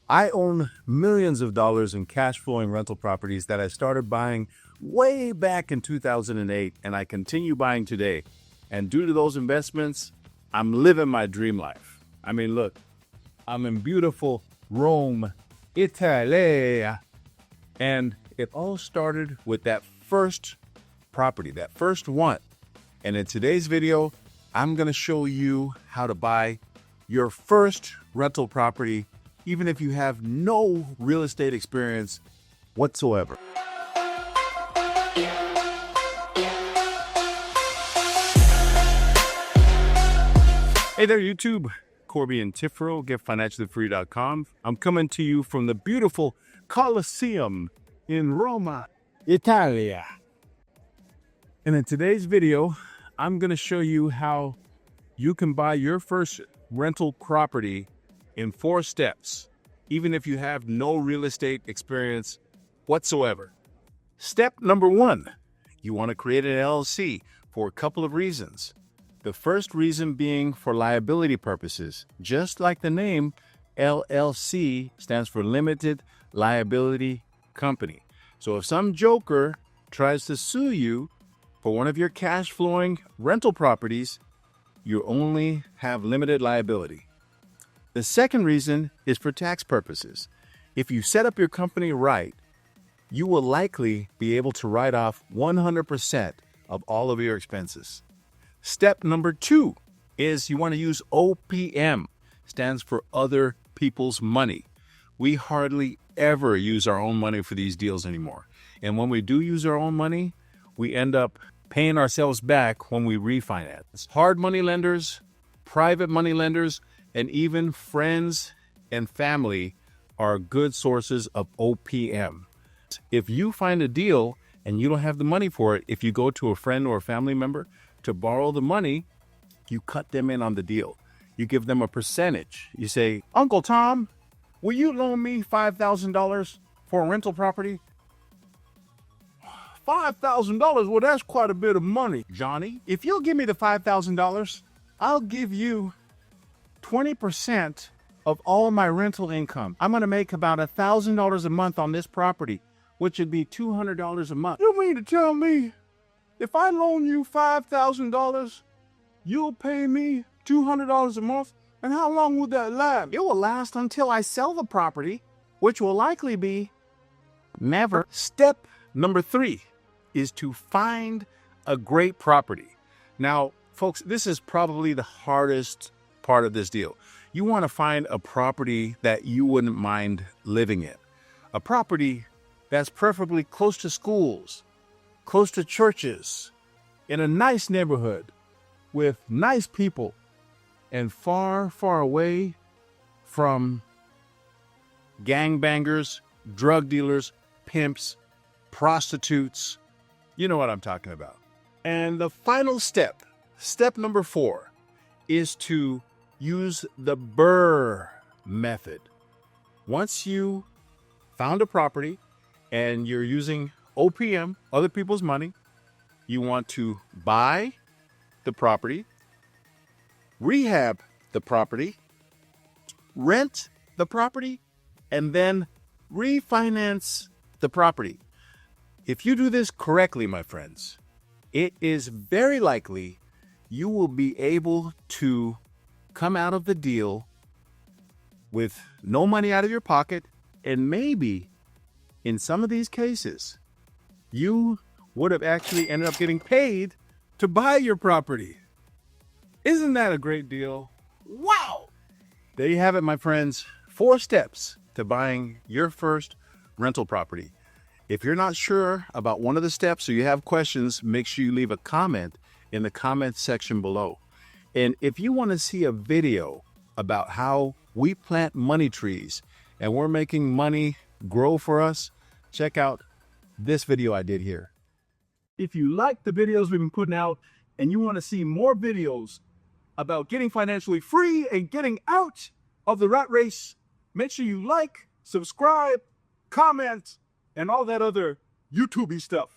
I own millions of dollars in cash flowing rental properties that I started buying way back in 2008, and I continue buying today. And due to those investments, I'm living my dream life. I mean, look, I'm in beautiful Rome, Italy. And it all started with that first property, that first one. And in today's video, I'm going to show you how to buy your first rental property, even if you have no real estate experience whatsoever. Hey there, YouTube. Corby and Tifro, getfinanciallyfree.com. I'm coming to you from the beautiful Colosseum in Roma, Italy. And in today's video, I'm going to show you how you can buy your first rental property in 4 steps, even if you have no real estate experience whatsoever. Step number 1, you want to create an LLC for a couple of reasons. The first reason being for liability purposes. Just like the name, LLC stands for Limited Liability Company. So if some joker tries to sue you for one of your cash flowing rental properties, you only have limited liability. The second reason is for tax purposes. If you set up your company right, you will likely be able to write off 100% of all of your expenses. Step number 2 is you want to use OPM, stands for other people's money. We hardly ever use our own money for these deals anymore. And when we do use our own money, we end up paying ourselves back when we refinance. Hard money lenders, private money lenders, and even friends and family are good sources of OPM. If you find a deal and you don't have the money for it, if you go to a friend or a family member to borrow the money, you cut them in on the deal. You give them a percentage. You say, Uncle Tom, will you loan me $5,000 for a rental property? $5,000? Well, that's quite a bit of money. Johnny, if you'll give me the $5,000, I'll give you 20% of all my rental income. I'm going to make about $1,000 a month on this property, which would be $200 a month. You mean to tell me if I loan you $5,000, you'll pay me $200 a month? And how long will that last? It will last until I sell the property, which will likely be never. Step number 3 is to find a great property. Now, folks, this is probably the hardest part of this deal. You want to find a property that you wouldn't mind living in. A property that's preferably close to schools, close to churches, in a nice neighborhood with nice people, and far, far away from gangbangers, drug dealers, pimps, prostitutes. You know what I'm talking about. And the final step, step number 4, is to use the BRRRR method. Once you found a property and you're using OPM, other people's money, you want to buy the property, rehab the property, rent the property, and then refinance the property. If you do this correctly, my friends, it is very likely you will be able to come out of the deal with no money out of your pocket, and maybe in some of these cases, you would have actually ended up getting paid to buy your property. Isn't that a great deal? Wow! There you have it, my friends. 4 steps to buying your first rental property. If you're not sure about one of the steps or you have questions, make sure you leave a comment in the comment section below. And if you want to see a video about how we plant money trees and we're making money grow for us, check out this video I did here. If you like the videos we've been putting out and you want to see more videos about getting financially free and getting out of the rat race, make sure you like, subscribe, comment, and all that other YouTube-y stuff.